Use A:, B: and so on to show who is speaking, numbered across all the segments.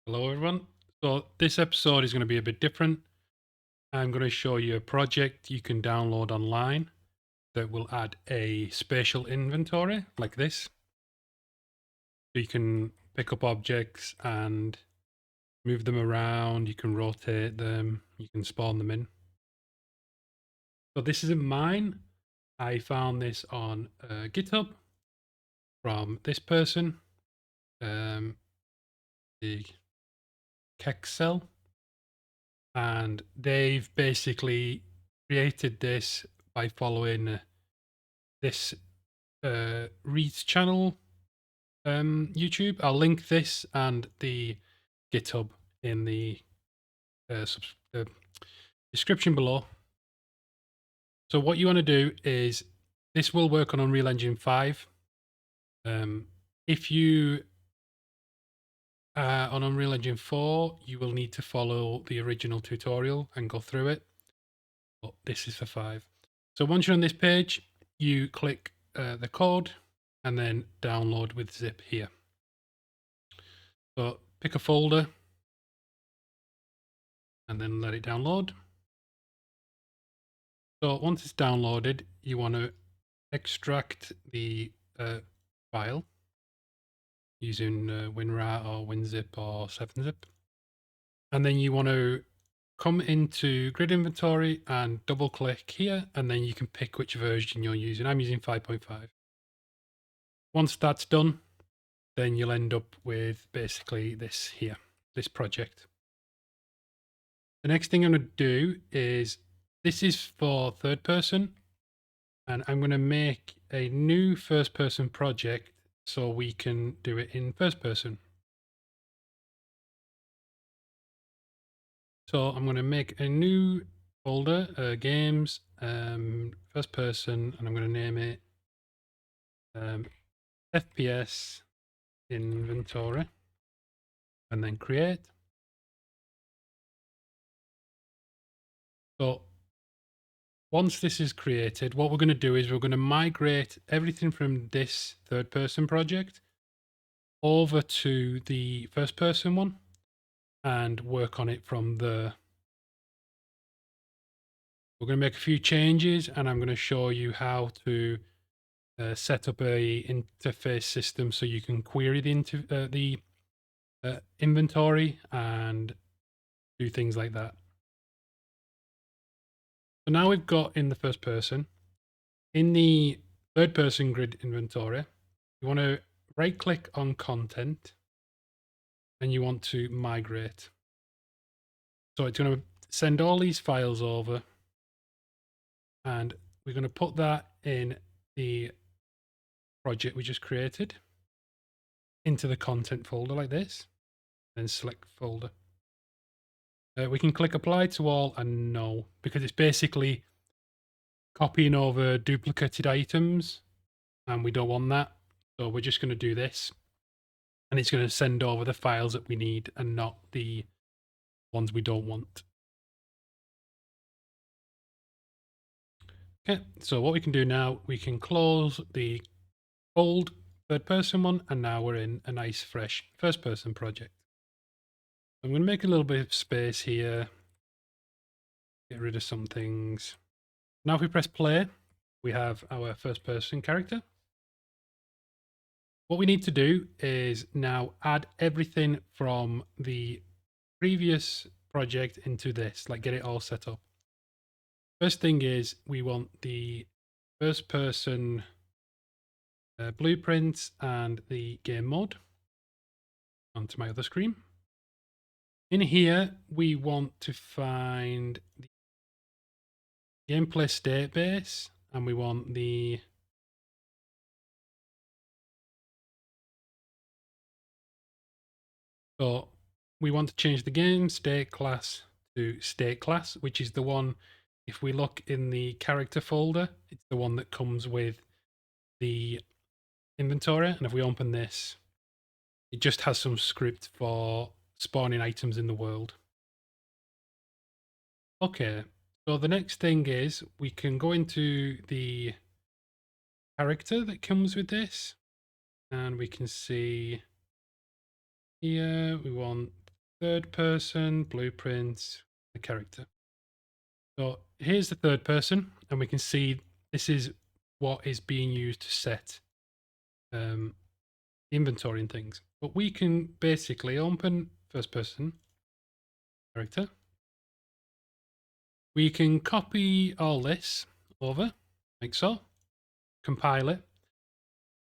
A: Hello, everyone. So, this episode is going to be a bit different. I'm going to show you a project you can download online that will add a spatial inventory like this. So, you can pick up objects and move them around, you can rotate them, you can spawn them in. So, this isn't mine. I found this on GitHub from this person, um, the Kexel, and they've basically created this by following this Reed's channel YouTube. I'll link this and the GitHub in the uh, subs- uh, description below. So what you want to do is this will work on Unreal Engine 5. If you are on Unreal Engine 4, you will need to follow the original tutorial and go through it. But this is for 5. So once you're on this page, you click the code and then download with zip here. So pick a folder and then let it download. So once it's downloaded, you want to extract the file using WinRAR or WinZip or 7-zip. And then you want to come into grid inventory and double click here, and then you can pick which version you're using. I'm using 5.5. Once that's done, then you'll end up with basically this here, this project. The next thing I'm going to do is, this is for third person, and I'm going to make a new first person project so we can do it in first person. So I'm going to make a new folder, games, first person, and I'm going to name it FPS inventory, and then create. So once this is created, what we're going to do is we're going to migrate everything from this third person project over to the first person one and work on it from the. We're going to make a few changes, and I'm going to show you how to set up a interface system so you can query the inventory and do things like that. So now we've got in the first person. In the third person grid inventory, you want to right click on content and you want to migrate. So it's going to send all these files over, and we're going to put that in the project we just created into the content folder like this, then select folder. We can click apply to all and no, because it's basically copying over duplicated items and we don't want that. So we're just going to do this, and it's going to send over the files that we need and not the ones we don't want. Okay, so what we can do now, we can close the old third person one, and now we're in a nice fresh first person project. I'm going to make a little bit of space here, get rid of some things. Now if we press play, we have our first person character. What we need to do is now add everything from the previous project into this, like get it all set up. First thing is we want the first person blueprints and the game mode onto my other screen. In here, we want to find the gameplay state base, and we want the so we want to change the game state class to state class, which is the one. If we look in the character folder, it's the one that comes with the inventory, and if we open this, it just has some script for spawning items in the world. Okay, so the next thing is we can go into the character that comes with this, and we can see here we want third person, blueprints, the character. So here's the third person, and we can see this is what is being used to set um, inventory and things. But we can basically open first person character. We can copy all this over, like so, compile it.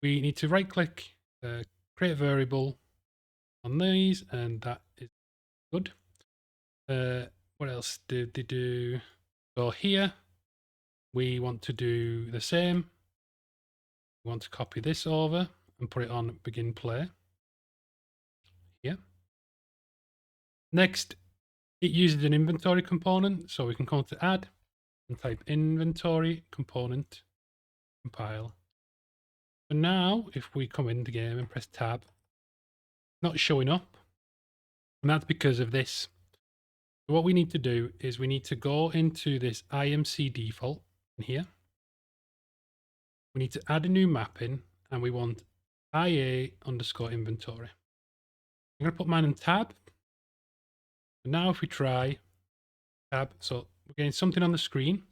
A: We need to right click, create variable on these, and that is good. What else did they do? So here, we want to do the same. We want to copy this over and put it on begin play. Here. Next, it uses an inventory component, so we can come to add and type inventory component, compile. So now, if we come in the game and press tab, not showing up, and that's because of this. So what we need to do is we need to go into this IMC default in here. We need to add a new mapping, and we want IA underscore inventory. I'm going to put mine in tab. And now if we try tab, so we're getting something on the screen.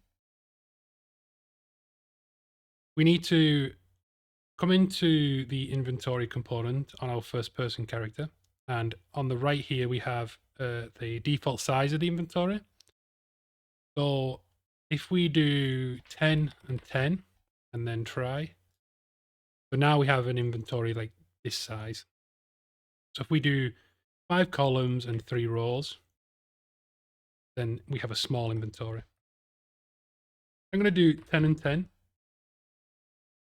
A: We need to come into the inventory component on our first person character. And on the right here, we have the default size of the inventory. So if we do 10 and 10 and then try, so now we have an inventory like this size. So if we do 5 columns and 3 rows, then we have a small inventory. I'm going to do 10 and 10,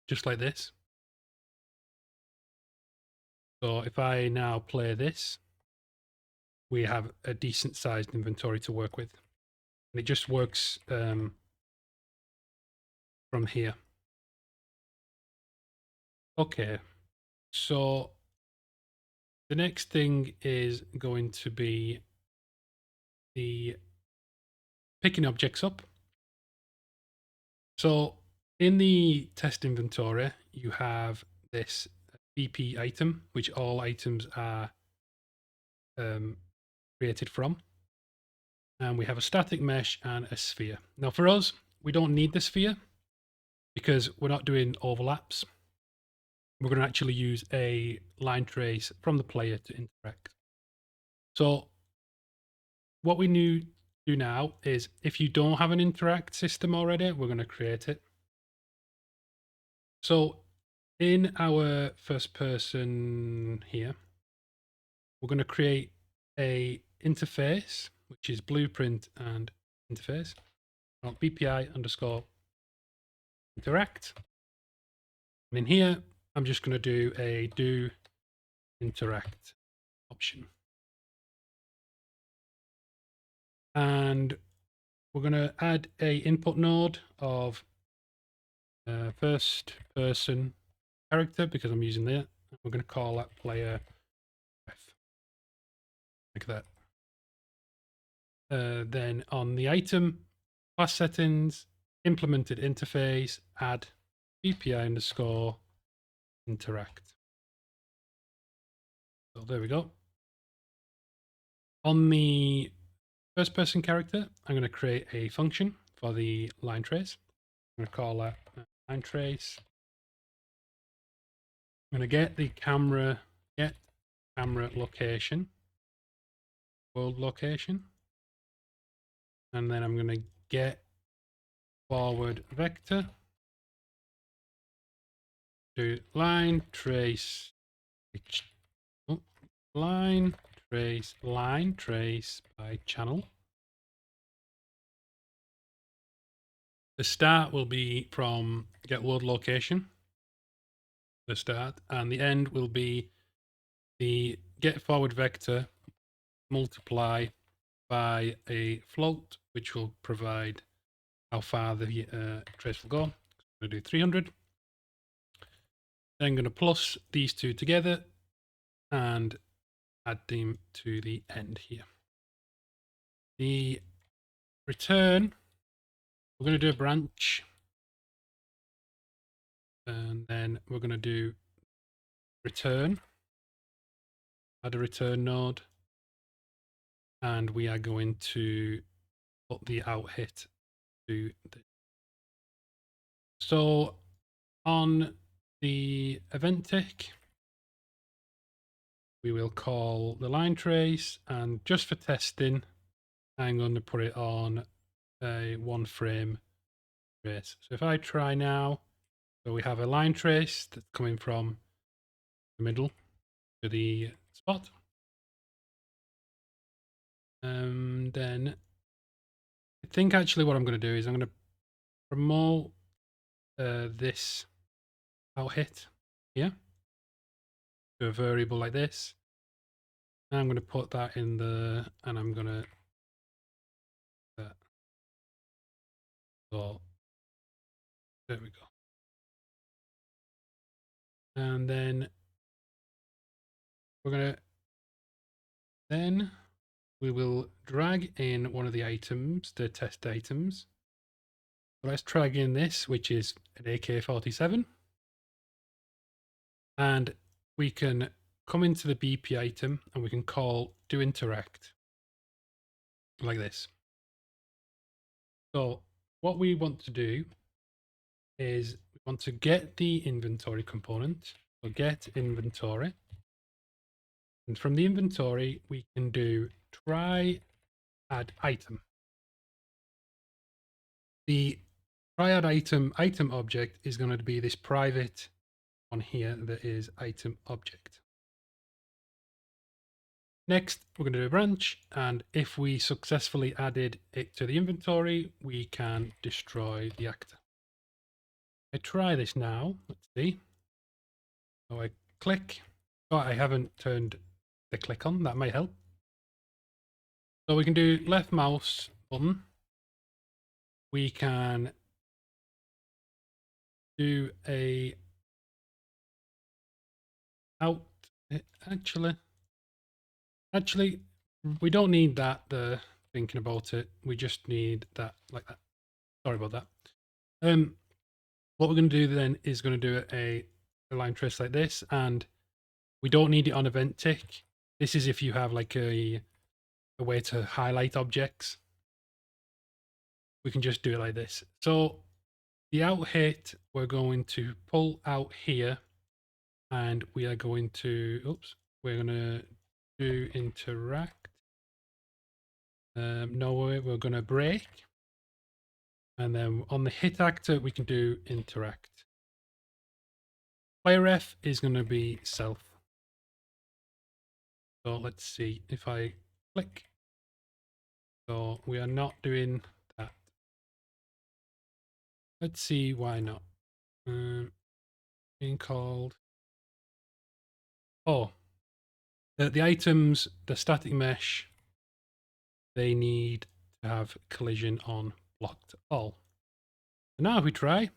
A: just like this. So if I now play this, we have a decent sized inventory to work with. And it just works from here. Okay, so the next thing is going to be the picking objects up. So in the test inventory, you have this BP item, which all items are created from. And we have a static mesh and a sphere. Now for us, we don't need the sphere because we're not doing overlaps. We're going to actually use a line trace from the player to interact. So what we need to do now is if you don't have an interact system already, we're going to create it. So in our first person here, we're going to create a interface, which is blueprint and interface. BPI underscore interact. And in here, I'm just going to do a do interact option. And we're going to add a input node of first person character because I'm using that. We're going to call that player F, like that. Then on the item, class settings, implemented interface, add BPI underscore interact. So there we go. On the first person character, I'm going to create a function for the line trace. I'm going to call that line trace. I'm going to get camera location, world location, and then I'm going to get forward vector to line trace line trace by channel. The start will be from get world location, the start, and the end will be the get forward vector multiply by a float, which will provide how far the trace will go. I'm going to do 300. Then I'm going to plus these two together and add them to the end here. The return, we're going to do a branch, and then we're going to do return, add a return node, and we are going to put the out hit to this. So on the event tick, we will call the line trace, and just for testing, I'm going to put it on a 1 frame trace. So if I try now, so we have a line trace that's coming from the middle to the spot. Then I think actually what I'm going to do is I'm going to promote this out hit here to a variable like this. And I'm going to put that in the, and I'm going to, so there we go. And then we're going to, then we will drag in one of the items, the test items. So let's drag in this, which is an AK-47. And we can come into the BP item and we can call do interact like this. So what we want to do is we want to get the inventory component. So get inventory. And from the inventory, we can do try add item. The try add item object is going to be this private on here that is item object. Next, we're going to do a branch, and if we successfully added it to the inventory, we can destroy the actor. I try this now. Let's see. So I click. Oh, I haven't turned the click on. That might help. So we can do left mouse button. We can do a out. Actually, we don't need that. Thinking about it, we just need that like that. Sorry about that. What we're going to do then is going to do a line trace like this, and we don't need it on event tick. This is if you have like a way to highlight objects. We can just do it like this. So the out hit, we're going to pull out here, and we are going to, we're going to do interact. No, we're going to break. And then on the hit actor, we can do interact. Player F is going to be self. So let's see if I click. So we are not doing that. Let's see why not. Being called. Oh, the items, the static mesh, they need to have collision on blocked all. So now if we try,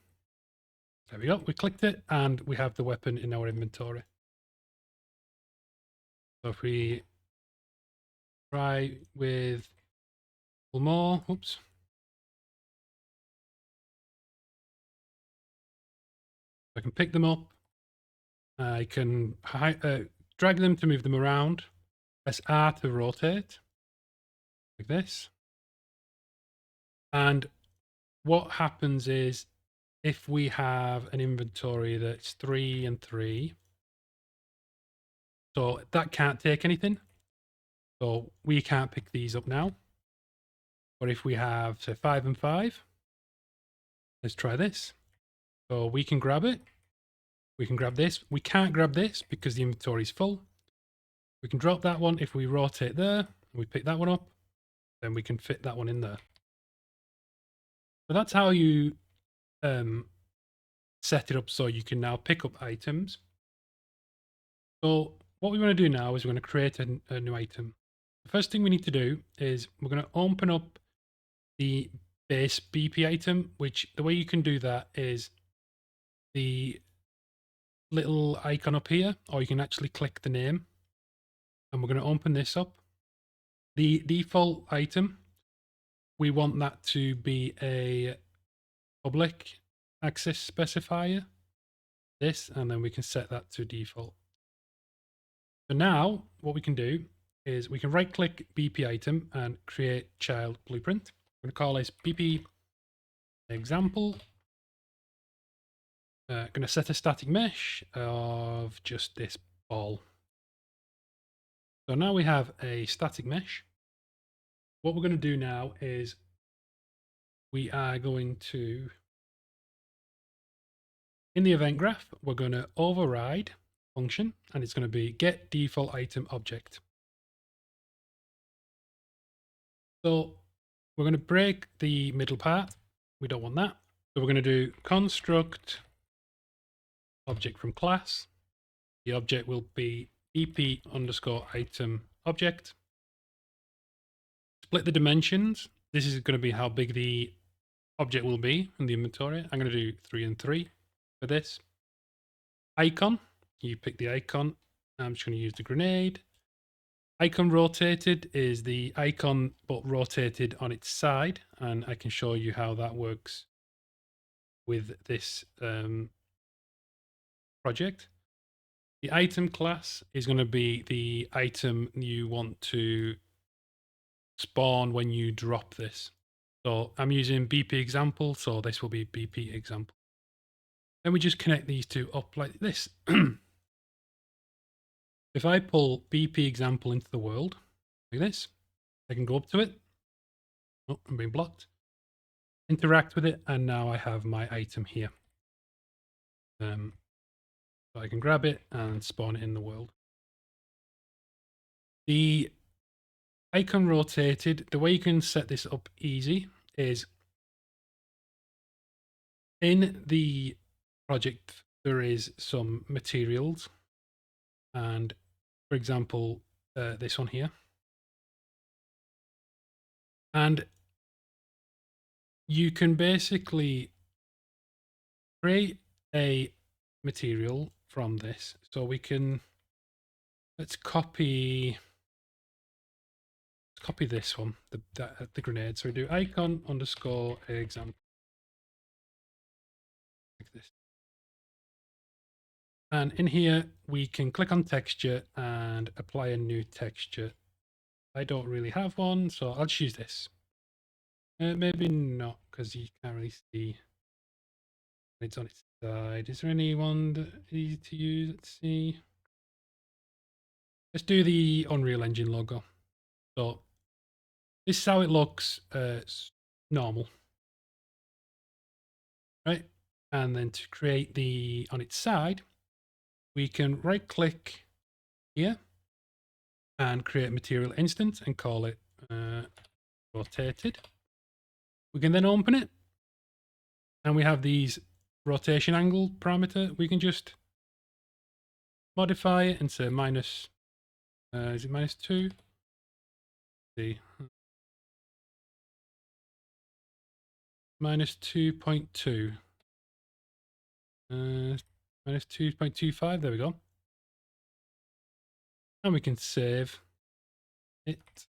A: there we go, we clicked it and we have the weapon in our inventory. So if we try with more, I can pick them up. I can drag them to move them around. Press R to rotate, like this. And what happens is if we have an inventory that's 3 and 3, so that can't take anything. So we can't pick these up now. But if we have, say, 5 and 5, let's try this. So we can grab it. We can grab this. We can't grab this because the inventory is full. We can drop that one. If we rotate there, we pick that one up, then we can fit that one in there. So that's how you set it up so you can now pick up items. So what we want to do now is we're going to create a new item. The first thing we need to do is we're going to open up the base BP item, which the way you can do that is the little icon up here, or you can actually click the name, and we're going to open this up. The default item, we want that to be a public access specifier, this, and then we can set that to default. So now what we can do is we can right click BP item and create child blueprint. I'm going to call this BP example. Going to set a static mesh of just this ball. So now we have a static mesh. What we're going to do now is we are going to, in the event graph, we're going to override function, and it's going to be get default item object. So we're going to break the middle part. We don't want that. So we're going to do construct object from class. The object will be BP underscore item object. Split the dimensions. This is going to be how big the object will be in the inventory. I'm going to do 3 and 3 for this. Icon. You pick the icon. I'm just going to use the grenade. Icon rotated is the icon but rotated on its side, and I can show you how that works with this project. The item class is going to be the item you want to spawn when you drop this. So I'm using BP example, so this will be BP example. Then we just connect these two up like this. If I pull BP example into the world, like this, I can go up to it. Oh, I'm being blocked. Interact with it, and now I have my item here. So I can grab it and spawn it in the world. The icon rotated, the way you can set this up easy is in the project, there is some materials, and for example, this one here. And you can basically create a material from this. So we can, let's copy this one, the grenade. So we do icon underscore example, like this. And in here, we can click on texture and apply a new texture. I don't really have one, so I'll just use this. Maybe not, because you can't really see it's on its side. Is there any one that easy to use? Let's see. Let's do the Unreal Engine logo. So this is how it looks. It's normal, right? And then to create the on its side, we can right click here and create material instance and call it rotated. We can then open it, and we have these rotation angle parameter. We can just modify it and say minus, is it -2? Let's see, -2.2, -2.25. There we go. And we can save it.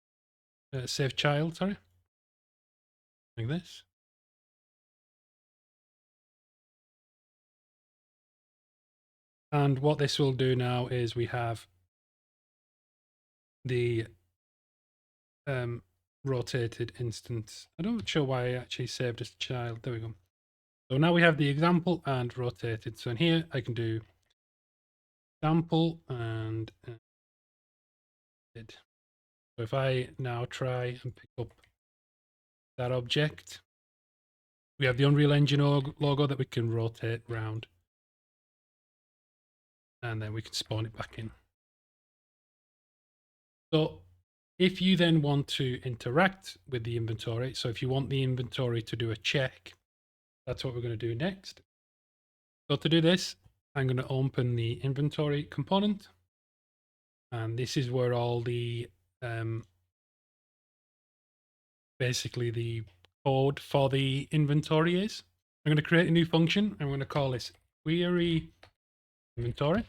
A: Save child, sorry, like this. And what this will do now is we have the rotated instance. I'm not sure why I actually saved as child. There we go. So now we have the example and rotated. So in here, I can do example and so if I now try and pick up that object, we have the Unreal Engine logo that we can rotate round, and then we can spawn it back in. So if you then want to interact with the inventory, so if you want the inventory to do a check, that's what we're going to do next. So to do this, I'm going to open the inventory component, and this is where all the basically the code for the inventory is. I'm going to create a new function. I'm going to call this query inventory.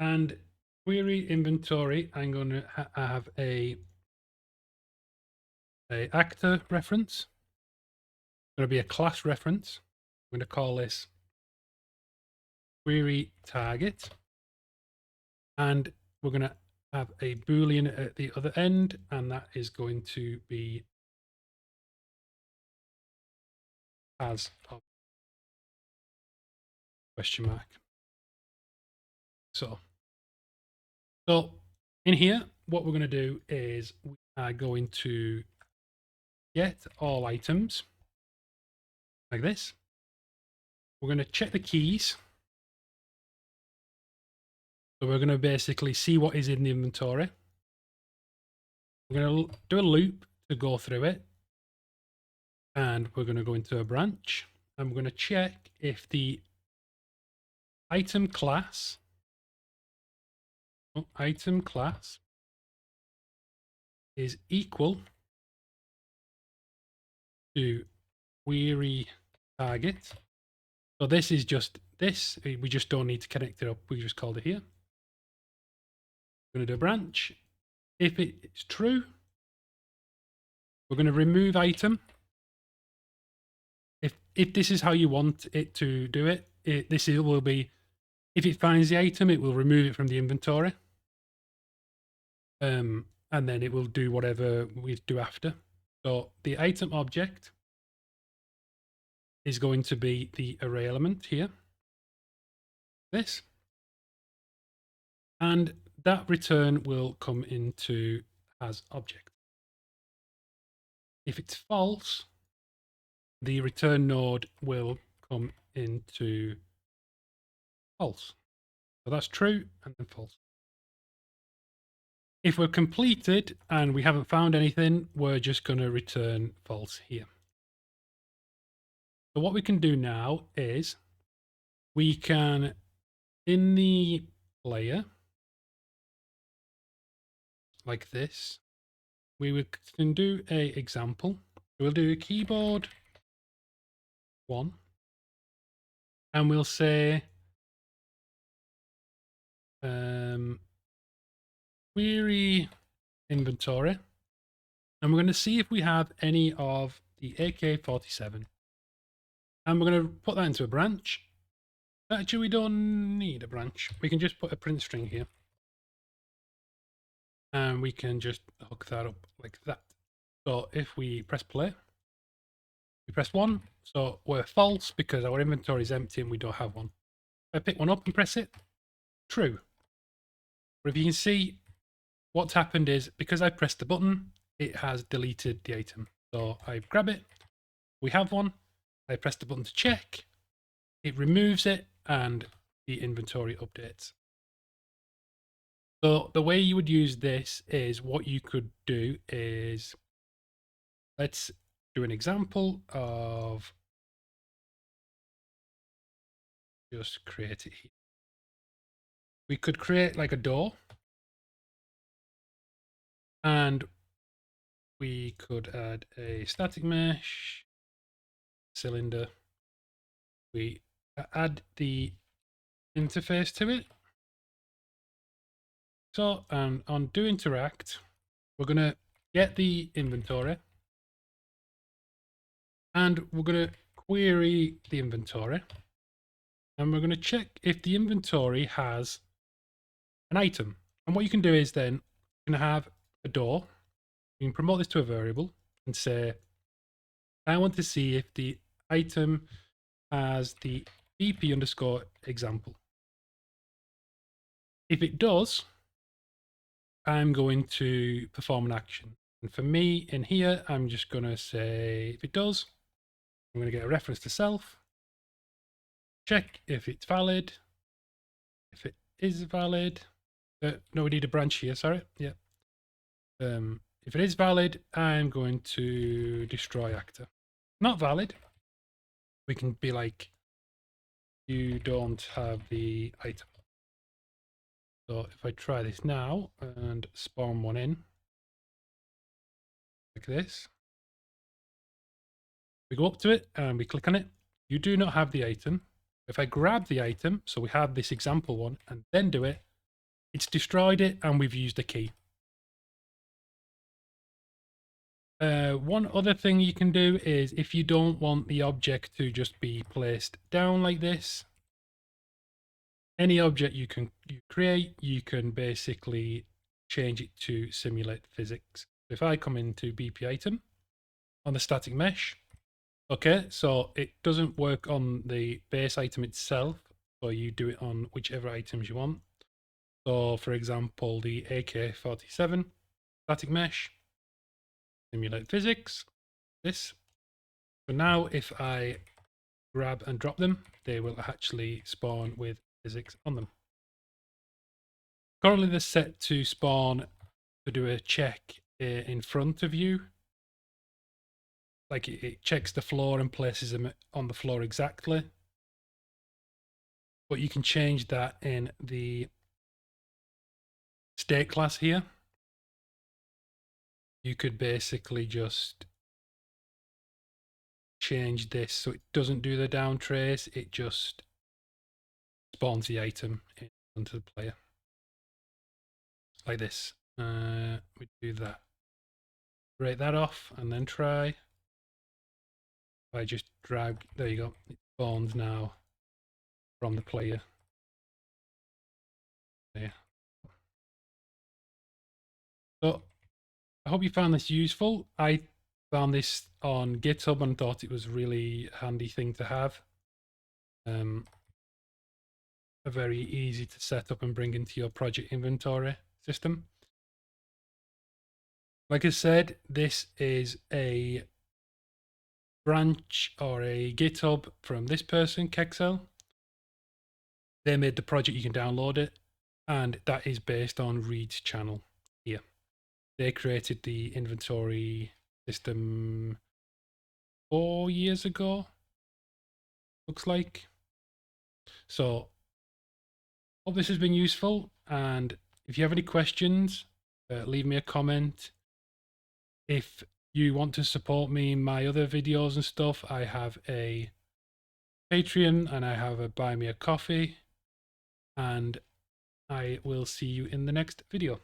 A: And query inventory, I'm going to have a actor reference. It's going to be a class reference. I'm going to call this query target. And we're going to have a Boolean at the other end, and that is going to be as of question mark. So in here, what we're going to do is we are going to get all items like this. We're going to check the keys. So we're going to basically see what is in the inventory. We're going to do a loop to go through it. And we're going to go into a branch. And we're going to check if the item class is equal to query target. So this is just this. We just don't need to connect it up. We just called it here. We're going to do a branch. If it's true, we're going to remove item. If this is how you want it to do it, this will be, if it finds the item, it will remove it from the inventory. And then it will do whatever we do after. So the item object is going to be the array element here. This. And that return will come into as object. If it's false, the return node will come into false. So that's true and then false. If we're completed and we haven't found anything, we're just going to return false here. So what we can do now is we can, in the player, like this, we can do a example. We'll do a keyboard 1, and we'll say query inventory, and we're going to see if we have any of the AK-47, and we're going to put that into a branch. Actually, we don't need a branch. We can just put a print string here, and we can just hook that up like that. So if we press play, we press 1, so we're false because our inventory is empty and we don't have one. If I pick one up and press it, true. But if you can see, what's happened is because I pressed the button, it has deleted the item. So I grab it, we have one, I press the button to check, it removes it, and the inventory updates. So the way you would use this is, what you could do is, let's do an example of, just create it here. We could create like a door, and we could add a static mesh, cylinder. We add the interface to it. So, and on do interact, we're going to get the inventory, and we're going to query the inventory, and we're going to check if the inventory has an item. And what you can do is then you can have a door. You can promote this to a variable and say, I want to see if the item has the BP underscore example. If it does, I'm going to perform an action. And for me in here, I'm just going to say, if it does, I'm going to get a reference to self, check if it's valid. If it is valid, no, we need a branch here, sorry. Yeah. If it is valid, I'm going to destroy actor. Not valid, we can be like, you don't have the item. So if I try this now and spawn one in, like this, we go up to it and we click on it. You do not have the item. If I grab the item, so we have this example one, and then do it, it's destroyed it and we've used a key. One other thing you can do is, if you don't want the object to just be placed down like this, any object you create, you can basically change it to simulate physics. If I come into BP item on the static mesh, okay, so it doesn't work on the base item itself, so you do it on whichever items you want. So for example, the AK-47 static mesh, simulate physics, this. So now if I grab and drop them, they will actually spawn with physics on them. Currently they're set to spawn to do a check in front of you. Like it checks the floor and places them on the floor exactly. But you can change that in the state class here. You could basically just change this so it doesn't do the down trace, it just spawns the item in front of the player. Like this. We do that. Break that off and then try. If I just drag, there you go, it spawns now from the player. There. So I hope you found this useful. I found this on GitHub and thought it was a really handy thing to have. A very easy to set up and bring into your project inventory system. Like I said, this is a branch or a GitHub from this person, Kexel. They made the project, you can download it, and that is based on Reed's channel here. They created the inventory system 4 years ago, looks like. So, hope this has been useful, and if you have any questions, leave me a comment. If you want to support me in my other videos and stuff, I have a Patreon and I have a Buy Me a Coffee, and I will see you in the next video.